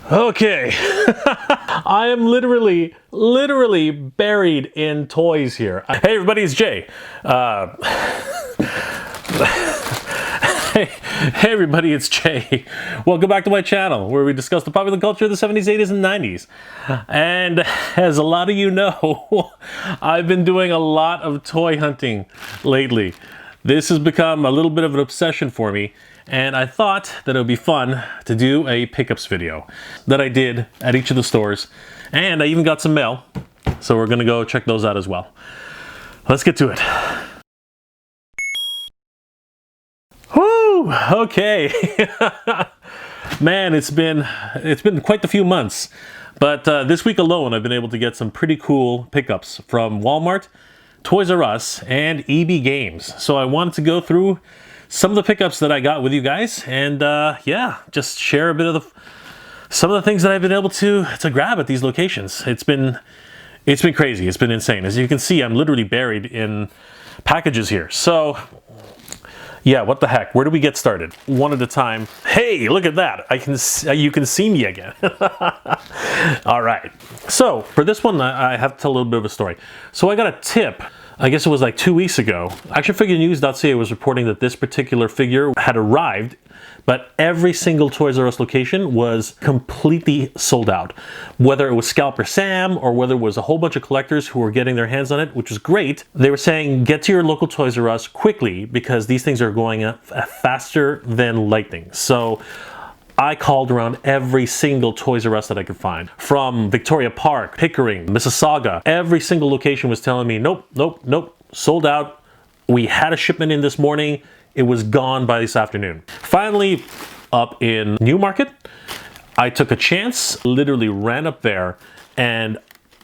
Okay, I am literally buried in toys here. Hey everybody, it's Jay. Hey everybody, it's Jay. Welcome back to my channel where we discuss the popular culture of the 70s, 80s, and 90s. And as a lot of you know, I've been doing a lot of toy hunting lately. This has become a little bit of an obsession for me, and I thought that it would be fun to do a pickups video that I did at each of the stores, and I even got some mail, so we're gonna go check those out as well. Let's get to it. Whoo! Okay. Man, it's been quite the few months, but this week alone I've been able to get some pretty cool pickups from Walmart, Toys R Us, and EB Games. So I wanted to go through some of the pickups that I got with you guys, and yeah, just share a bit of some of the things that I've been able to grab at these locations. It's been crazy. It's been insane. As you can see, I'm literally buried in packages here. So yeah, what the heck? Where do we get started? One at a time. Hey, look at that. You can see me again. All right. So for this one, I have to tell a little bit of a story. So I got a tip, I guess it was like 2 weeks ago. ActionFigureNews.ca was reporting that this particular figure had arrived, but every single Toys R Us location was completely sold out. Whether it was Scalper Sam or whether it was a whole bunch of collectors who were getting their hands on it, which was great, they were saying get to your local Toys R Us quickly because these things are going up faster than lightning. So I called around every single Toys R Us that I could find. From Victoria Park, Pickering, Mississauga, every single location was telling me, nope, nope, nope, sold out. We had a shipment in this morning. It was gone by this afternoon. Finally, up in Newmarket, I took a chance, literally ran up there, and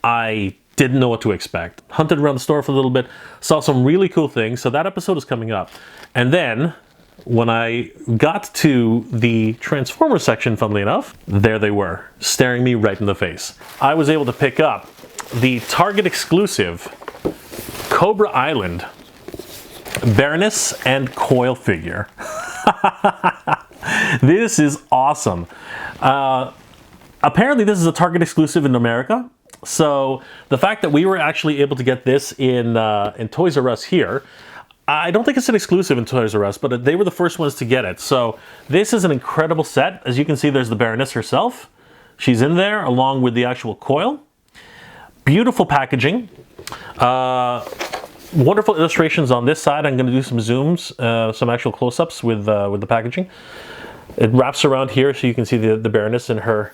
I didn't know what to expect. Hunted around the store for a little bit, saw some really cool things, so that episode is coming up. And then, when I got to the Transformer section, funnily enough, there they were, staring me right in the face. I was able to pick up the Target exclusive Cobra Island Baroness and Coil figure. This is awesome. Apparently this is a Target exclusive in America. So the fact that we were actually able to get this in Toys R Us here, I don't think it's an exclusive in Toys R Us, but they were the first ones to get it. So this is an incredible set. As you can see, there's the Baroness herself. She's in there along with the actual Coil. Beautiful packaging. Wonderful illustrations on this side. I'm going to do some zooms, some actual close-ups with the packaging. It wraps around here so you can see the Baroness and her.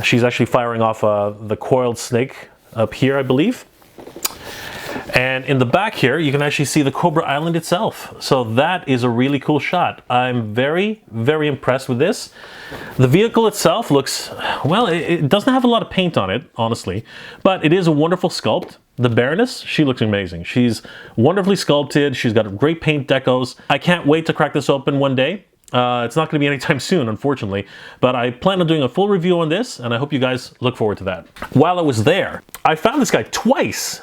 She's actually firing off the coiled snake up here, I believe. And in the back here, you can actually see the Cobra Island itself. So that is a really cool shot. I'm very, very impressed with this. The vehicle itself looks, well, it doesn't have a lot of paint on it, honestly, but it is a wonderful sculpt. The Baroness, she looks amazing. She's wonderfully sculpted. She's got great paint decos. I can't wait to crack this open one day. It's not going to be anytime soon, unfortunately, but I plan on doing a full review on this, and I hope you guys look forward to that. While I was there, I found this guy twice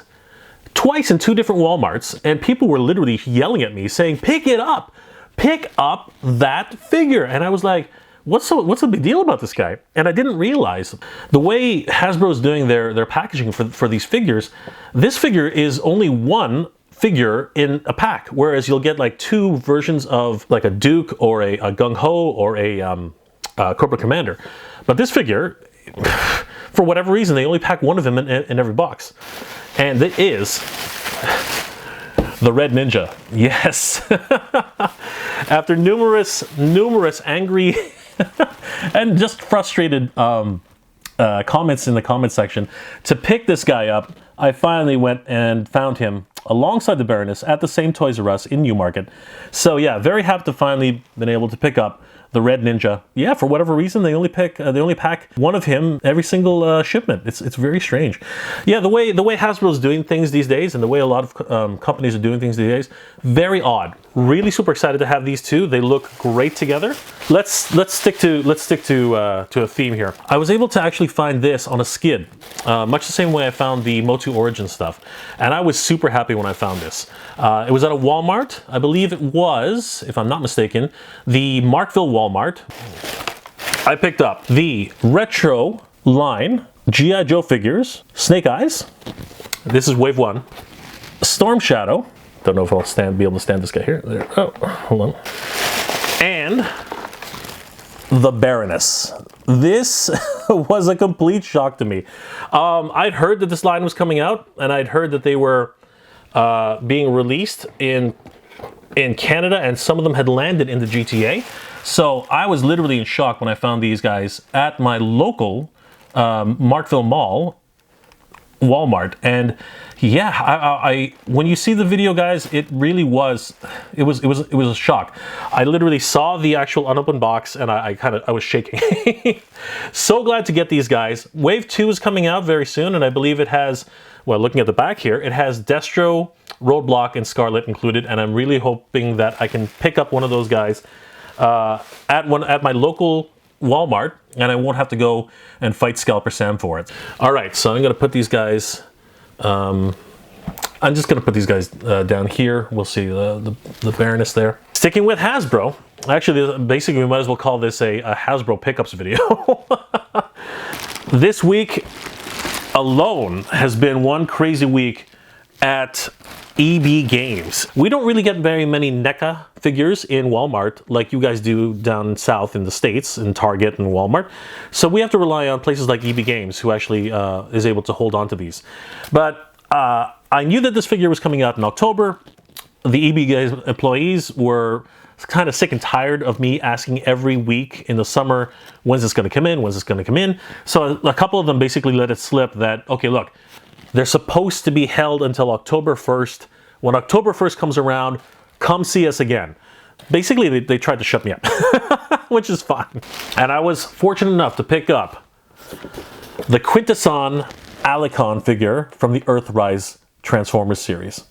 in 2 different Walmarts, and people were literally yelling at me saying, pick it up, pick up that figure. And I was like, what's the big deal about this guy? And I didn't realize the way Hasbro's doing their packaging for these figures, this figure is only one figure in a pack, whereas you'll get like 2 versions of like a Duke or a Gung Ho or a Cobra Commander. But this figure, for whatever reason, they only pack one of them in every box. And it is the Red Ninja. Yes. After numerous angry and just frustrated comments in the comment section to pick this guy up, I finally went and found him alongside the Baroness at the same Toys R Us in Newmarket. So yeah, very happy to finally been able to pick up the Red Ninja. Yeah, for whatever reason, they only pack one of him every single shipment. It's very strange. Yeah, the way Hasbro's doing things these days, and the way a lot of companies are doing things these days, very odd. Really super excited to have these two. They look great together. Let's stick to a theme here. I was able to actually find this on a skid, much the same way I found the Motu Origin stuff, and I was super happy when I found this. It was at a Walmart. I believe it was, if I'm not mistaken, the Markville Walmart. I picked up the Retro line G.I. Joe figures, Snake Eyes. This is wave 1. Storm Shadow. Don't know if I'll be able to stand this guy here. There. Oh, hold on. And the Baroness. This was a complete shock to me. I'd heard that this line was coming out, and I'd heard that they were being released in Canada, and some of them had landed in the GTA. So I was literally in shock when I found these guys at my local Markville Mall, Walmart. And yeah, I when you see the video, guys, it really was, it was a shock. I literally saw the actual unopened box, and I was shaking. So glad to get these guys. Wave 2 is coming out very soon, and I believe it has, well, looking at the back here, it has Destro, Roadblock, and Scarlet included, and I'm really hoping that I can pick up one of those guys at my local Walmart, and I won't have to go and fight Scalper Sam for it. All right, so I'm gonna put these guys, I'm just gonna put these guys down here. We'll see the Baroness there. Sticking with Hasbro, actually, basically we might as well call this a Hasbro pickups video. This week alone has been one crazy week at EB Games. We don't really get very many NECA figures in Walmart like you guys do down south in the States, in Target and Walmart. So we have to rely on places like EB Games, who actually is able to hold on to these. But I knew that this figure was coming out in October. The EB Games employees were kind of sick and tired of me asking every week in the summer, when's this going to come in, when's this going to come in? So a couple of them basically let it slip that, okay, look, they're supposed to be held until October 1st. When October 1st comes around, come see us again. Basically, they tried to shut me up, which is fine. And I was fortunate enough to pick up the Quintesson Alicon figure from the Earthrise Transformers series.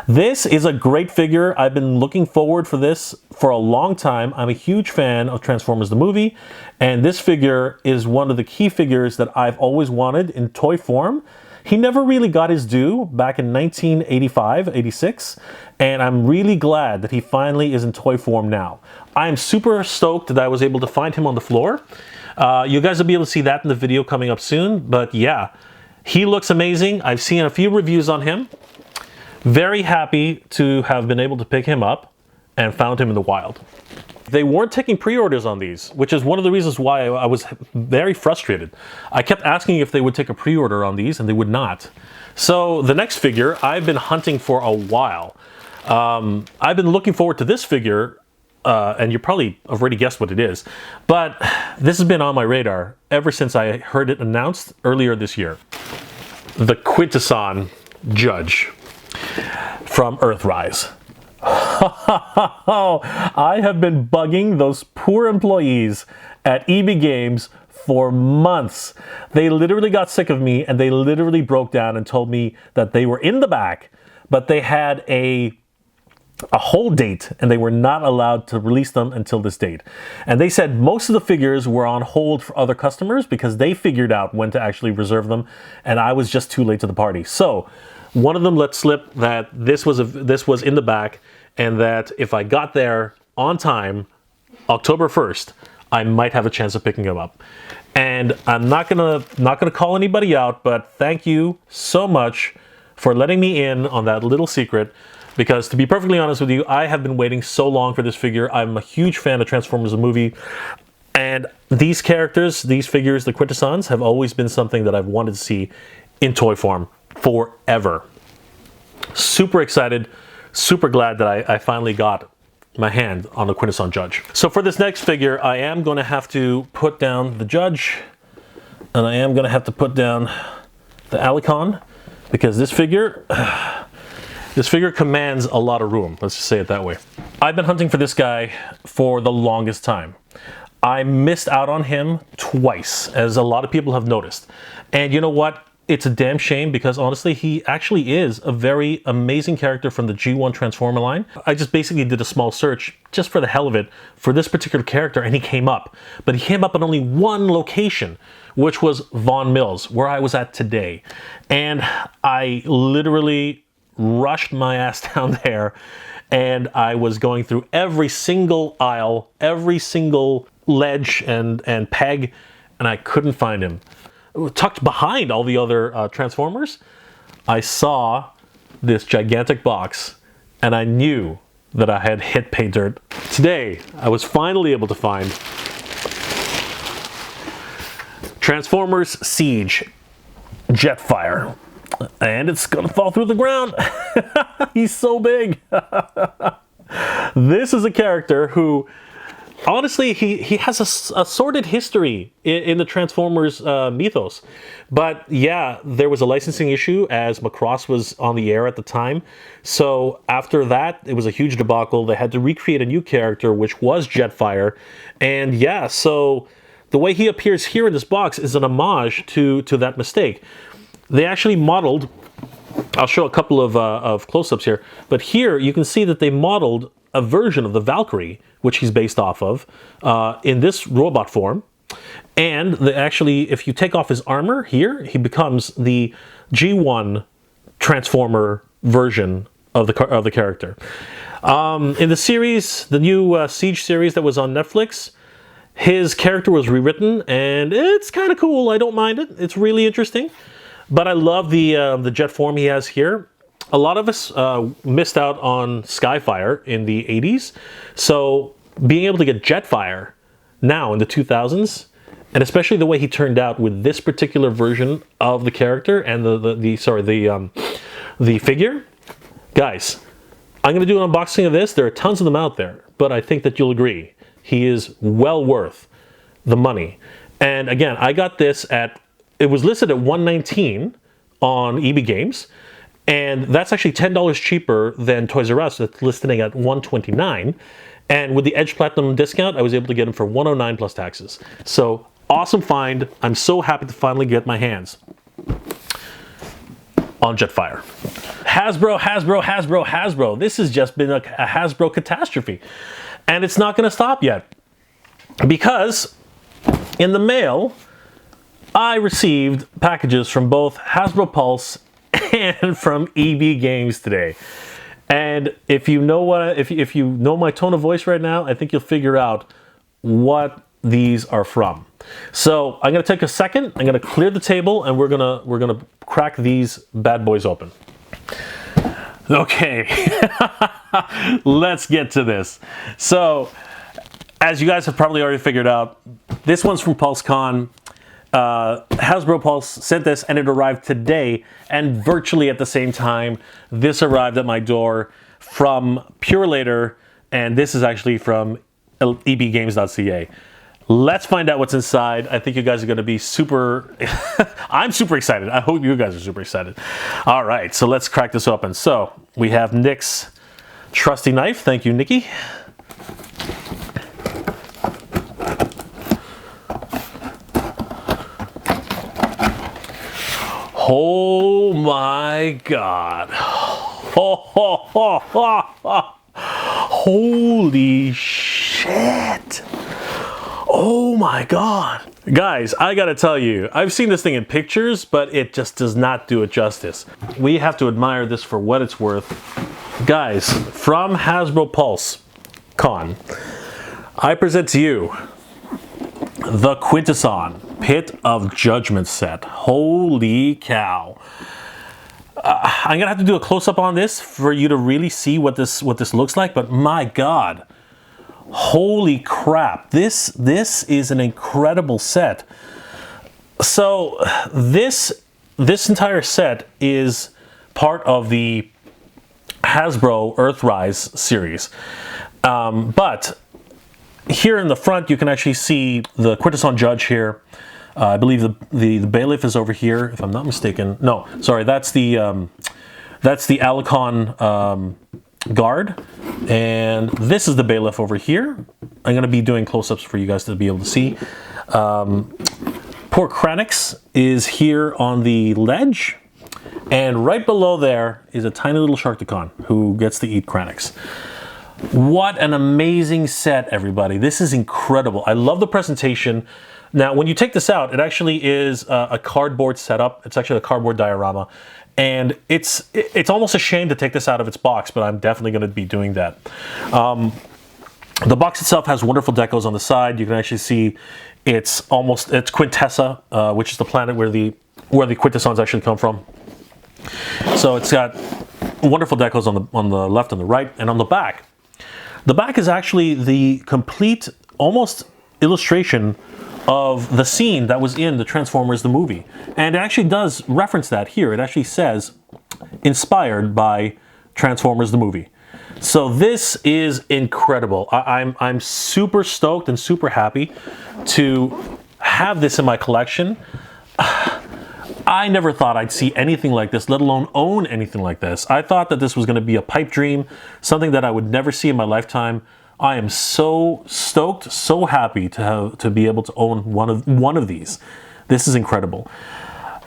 This is a great figure. I've been looking forward for this for a long time. I'm a huge fan of Transformers the movie, and this figure is one of the key figures that I've always wanted in toy form. He never really got his due back in 1985, 86, and I'm really glad that he finally is in toy form now. I'm super stoked that I was able to find him on the floor. You guys will be able to see that in the video coming up soon, but yeah, he looks amazing. I've seen a few reviews on him. Very happy to have been able to pick him up and found him in the wild. They weren't taking pre-orders on these, which is one of the reasons why I was very frustrated. I kept asking if they would take a pre-order on these, and they would not. So the next figure I've been hunting for a while. I've been looking forward to this figure, and you probably already guessed what it is, but this has been on my radar ever since I heard it announced earlier this year. The Quintesson Judge from Earthrise. I have been bugging those poor employees at EB Games for months. They literally got sick of me, and they literally broke down and told me that they were in the back, but they had a hold date, and they were not allowed to release them until this date. And they said most of the figures were on hold for other customers because they figured out when to actually reserve them, and I was just too late to the party. So one of them let slip that this was in the back, and that if I got there on time, October 1st, I might have a chance of picking them up. And I'm not gonna call anybody out, but thank you so much for letting me in on that little secret, because to be perfectly honest with you, I have been waiting so long for this figure. I'm a huge fan of Transformers the movie, and these characters, these figures, the Quintessons, have always been something that I've wanted to see in toy form forever. Super excited, super glad that I finally got my hand on the Quintesson Judge. So for this next figure, I am going to have to put down the Judge, and I am going to have to put down the Alicon, because this figure commands a lot of room. Let's just say it that way. I've been hunting for this guy for the longest time. I missed out on him twice, as a lot of people have noticed. And you know what? It's a damn shame, because honestly, he actually is a very amazing character from the G1 Transformer line. I just basically did a small search, just for the hell of it, for this particular character, and he came up. But he came up at only one location, which was Vaughn Mills, where I was at today. And I literally rushed my ass down there, and I was going through every single aisle, every single ledge and peg, and I couldn't find him. Tucked behind all the other Transformers, I saw this gigantic box, and I knew that I had hit pay dirt. Today, I was finally able to find Transformers Siege Jetfire. And it's gonna fall through the ground. He's so big. This is a character who, honestly, he has a sordid history in the Transformers mythos. But yeah, there was a licensing issue as Macross was on the air at the time. So after that, it was a huge debacle. They had to recreate a new character, which was Jetfire. And yeah, so the way he appears here in this box is an homage to that mistake. They actually modeled, I'll show a couple of close-ups here, but here you can see that they modeled a version of the Valkyrie, which he's based off of, in this robot form. And actually, if you take off his armor here, he becomes the G1 Transformer version of the character. In the series, the new Siege series that was on Netflix, his character was rewritten, and it's kind of cool. I don't mind it. It's really interesting. But I love the jet form he has here. A lot of us missed out on Skyfire in the 80s. So being able to get Jetfire now in the 2000s, and especially the way he turned out with this particular version of the character and the figure, guys, I'm going to do an unboxing of this. There are tons of them out there, but I think that you'll agree he is well worth the money. And again, I got this it was listed at $119 on EB Games, and that's actually $10 cheaper than Toys R Us. That's listing at $129. And with the Edge Platinum discount, I was able to get them for $109 plus taxes. So awesome find. I'm so happy to finally get my hands on Jetfire. Hasbro. This has just been a Hasbro catastrophe. And it's not going to stop yet. Because in the mail, I received packages from both Hasbro Pulse and from EB Games today. And if you know if you know my tone of voice right now, I think you'll figure out what these are from. So I'm gonna take a second, I'm gonna clear the table, and we're gonna crack these bad boys open. Okay, let's get to this. So, as you guys have probably already figured out, this one's from Puslcon. Hasbro Pulse sent this, and it arrived today, and virtually at the same time, this arrived at my door from Pure Later, and this is actually from ebgames.ca. Let's find out what's inside. I think you guys are going to be super... I'm super excited. I hope you guys are super excited. All right, so let's crack this open. So, we have Nick's trusty knife. Thank you, Nikki. Oh my God. Holy shit. Oh my God. Guys, I gotta tell you, I've seen this thing in pictures, but it just does not do it justice. We have to admire this for what it's worth. Guys, from Hasbro Pulsecon, I present to you the Quintesson Pit of Judgment set. Holy cow. I'm gonna have to do a close-up on this for you to really see what this looks like, but my God, holy crap, this is an incredible set. So this entire set is part of the Hasbro Earthrise series, but here in the front you can actually see the Quintesson Judge here. I believe the bailiff is over here, if I'm not mistaken. No, sorry, that's the Alicon guard, and this is the bailiff over here. I'm going to be doing close-ups for you guys to be able to see. Poor Kranix is here on the ledge, and right below there is a tiny little Sharkticon who gets to eat Kranix. What an amazing set, everybody. This is incredible. I love the presentation. Now, when you take this out, it actually is a cardboard setup. It's actually a cardboard diorama. And it's almost a shame to take this out of its box, but I'm definitely going to be doing that. The box itself has wonderful decals on the side. You can actually see it's Quintessa, which is the planet where the Quintessons actually come from. So it's got wonderful decals on the left and the right, and on the back. The back is actually the complete, almost illustration of the scene that was in the Transformers the movie. And it actually does reference that here. It actually says, inspired by Transformers the movie. So this is incredible. I'm super stoked and super happy to have this in my collection. I never thought I'd see anything like this, let alone own anything like this. I thought that this was going to be a pipe dream, something that I would never see in my lifetime. I am so stoked, so happy to be able to own one of these. This is incredible.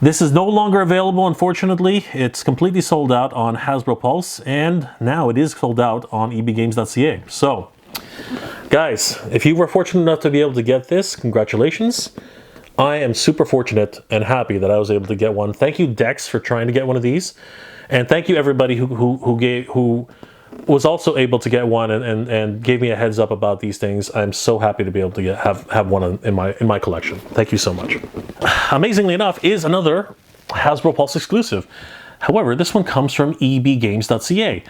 This is no longer available, unfortunately. It's completely sold out on Hasbro Pulse, and now it is sold out on ebgames.ca. So, guys, if you were fortunate enough to be able to get this, congratulations. I am super fortunate and happy that I was able to get one. Thank you, Dex, for trying to get one of these, and thank you everybody who was also able to get one and gave me a heads up about these things. I'm so happy to be able to have one in my collection. Thank you so much. Amazingly enough, is another Hasbro Pulse exclusive. However, this one comes from ebgames.ca.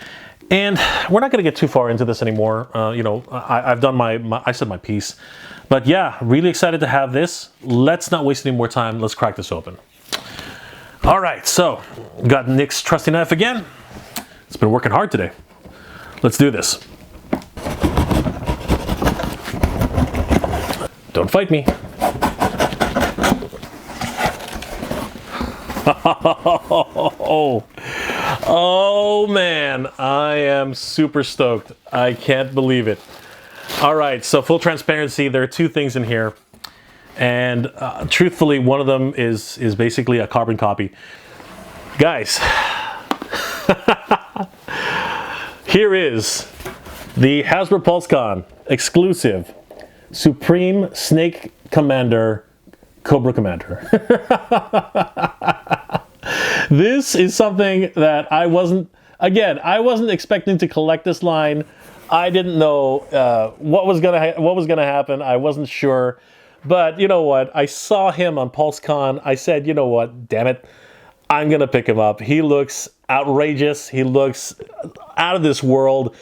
And we're not going to get too far into this anymore. You know, I've done I said my piece. But yeah, really excited to have this. Let's not waste any more time. Let's crack this open. All right, so got Nick's trusty knife again. It's been working hard today. Let's do this. Don't fight me. Oh man, I am super stoked. I can't believe it. All right, so full transparency, there are two things in here. And truthfully, one of them is basically a carbon copy. Guys, here is the Hasbro Pulsecon Exclusive Supreme Snake Commander Cobra Commander. This is something that I wasn't expecting to collect this line. I didn't know what was gonna happen. I wasn't sure, but you know what? I saw him on Pulsecon. I said, you know what? Damn it, I'm gonna pick him up. He looks outrageous. He looks out of this world.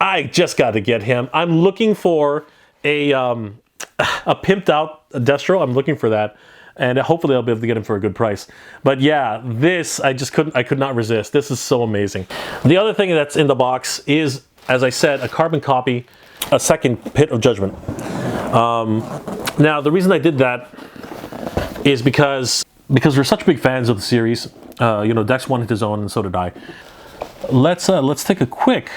I just got to get him. I'm looking for a pimped out Destro. I'm looking for that, and hopefully I'll be able to get him for a good price. But yeah, this I could not resist. This is so amazing. The other thing that's in the box is, as I said, a carbon copy, a second Pit of Judgment. Now the reason I did that is because we're such big fans of the series. You know, Dex wanted his own, and so did I. Let's take a quick.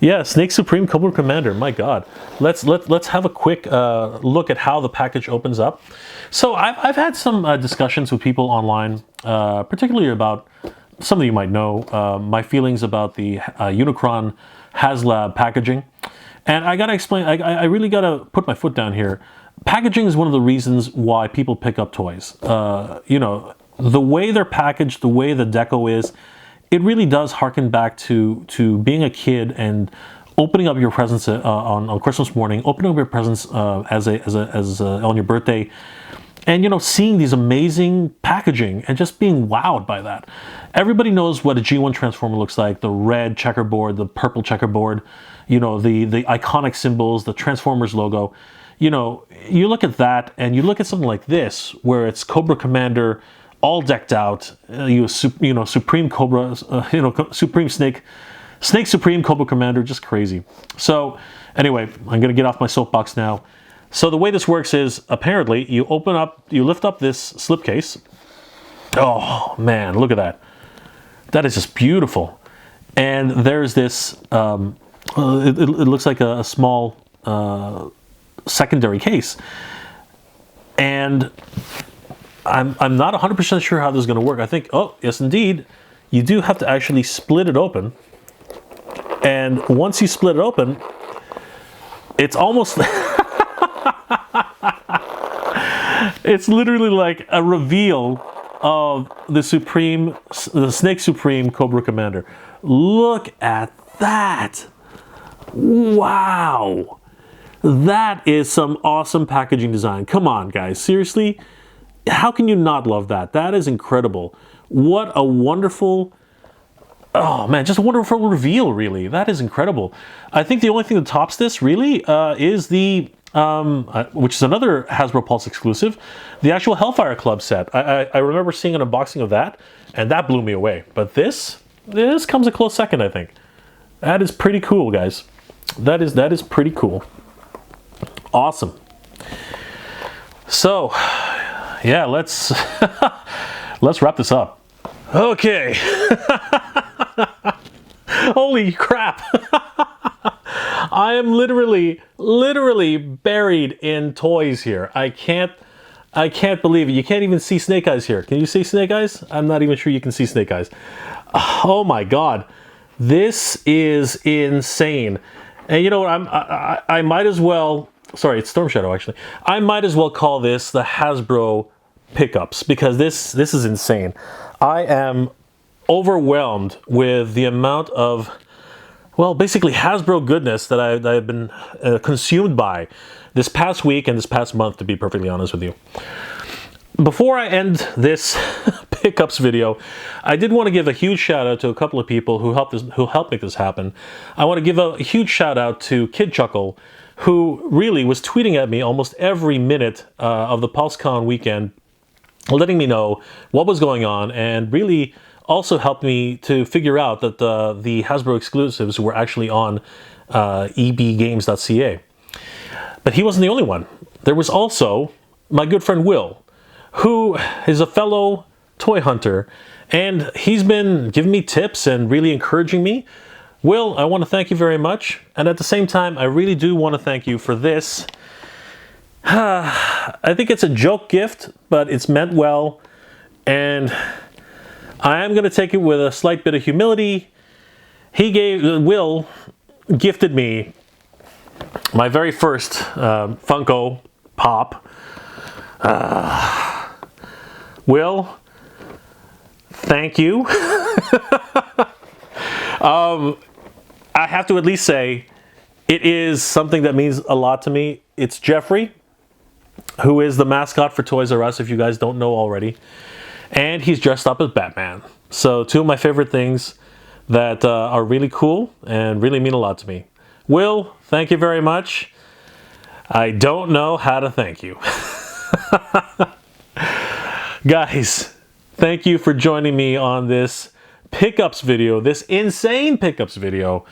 Yeah, Snake Supreme Cobra Commander. My God, let's have a quick look at how the package opens up. So I've had some discussions with people online, particularly about, some of you might know, my feelings about the Unicron HasLab packaging, and I gotta explain. I really gotta put my foot down here. Packaging is one of the reasons why people pick up toys. You know, the way they're packaged, the way the deco is, it really does harken back to being a kid and opening up your presents on Christmas morning, opening up your presents on your birthday, and you know, seeing these amazing packaging and just being wowed by that. Everybody knows what a G1 Transformer looks like: the red checkerboard, the purple checkerboard, you know, the iconic symbols, the Transformers logo. You know, you look at that and you look at something like this, where it's Cobra Commander, all decked out, Supreme Cobra, Supreme Snake Supreme Cobra Commander, just crazy. So anyway, I'm gonna get off my soapbox now. So the way this works is, apparently, you lift up this slipcase. Oh man, look at that. That is just beautiful. And there's this, it looks like a small secondary case. And I'm not 100% sure how this is going to work. I think, oh, yes, indeed, you do have to actually split it open. And once you split it open, it's almost, It's literally like a reveal of the Snake Supreme Cobra Commander. Look at that. Wow. That is some awesome packaging design. Come on, guys. Seriously, how can you not love that? That is incredible. What a wonderful... Oh man, just a wonderful reveal, really. That is incredible. I think the only thing that tops this, really, is the... which is another Hasbro Pulse exclusive, the actual Hellfire Club set. I remember seeing an unboxing of that, and that blew me away. But this comes a close second, I think. That is pretty cool, guys. That is pretty cool. Awesome. So, yeah, let's wrap this up. Okay. Holy crap. I am literally buried in toys here. I can't believe it. You can't even see Snake Eyes here. Can you see Snake Eyes? I'm not even sure you can see Snake Eyes. Oh my God. This is insane. And you know what? I might as well, sorry, it's Storm Shadow actually. I might as well call this the Hasbro pickups because this is insane. I am overwhelmed with the amount of, well, basically Hasbro goodness that I've been consumed by this past week and this past month, to be perfectly honest with you. Before I end this pickups video, I did want to give a huge shout out to a couple of people who helped make this happen. I want to give a huge shout out to Kid Chuckle, who really was tweeting at me almost every minute of the Puslcon weekend, letting me know what was going on, and really also helped me to figure out that the Hasbro exclusives were actually on ebgames.ca. But he wasn't the only one. There was also my good friend Will, who is a fellow toy hunter, and he's been giving me tips and really encouraging me. Will, I want to thank you very much, and at the same time, I really do want to thank you for this. I think it's a joke gift, but it's meant well, and I am going to take it with a slight bit of humility. Will gifted me my very first Funko Pop. Will, thank you. I have to at least say, it is something that means a lot to me. It's Jeffrey, who is the mascot for Toys R Us, if you guys don't know already. And he's dressed up as Batman. So two of my favorite things that are really cool and really mean a lot to me. Will, thank you very much. I don't know how to thank you. Guys, thank you for joining me on this pickups video, this insane pickups video.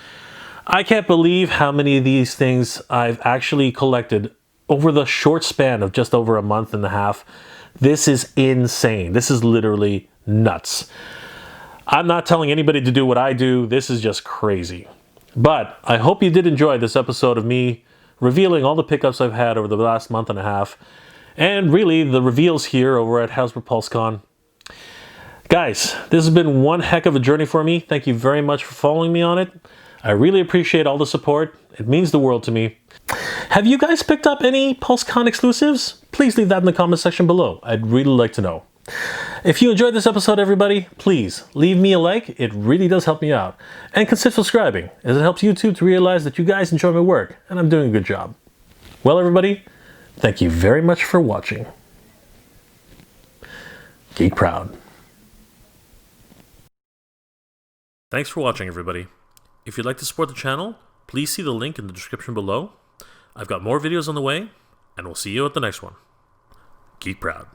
I can't believe how many of these things I've actually collected over the short span of just over a month and a half. This is insane. This is literally nuts. I'm not telling anybody to do what I do. This is just crazy. But I hope you did enjoy this episode of me revealing all the pickups I've had over the last month and a half. And really, the reveals here over at Hasbro Pulsecon. Guys, this has been one heck of a journey for me. Thank you very much for following me on it. I really appreciate all the support. It means the world to me. Have you guys picked up any Puslcon exclusives? Please leave that in the comment section below. I'd really like to know. If you enjoyed this episode, everybody, please leave me a like. It really does help me out. And consider subscribing, as it helps YouTube to realize that you guys enjoy my work and I'm doing a good job. Well, everybody, thank you very much for watching. Geek proud. Thanks for watching, everybody. If you'd like to support the channel, please see the link in the description below. I've got more videos on the way, and we'll see you at the next one. Geek proud.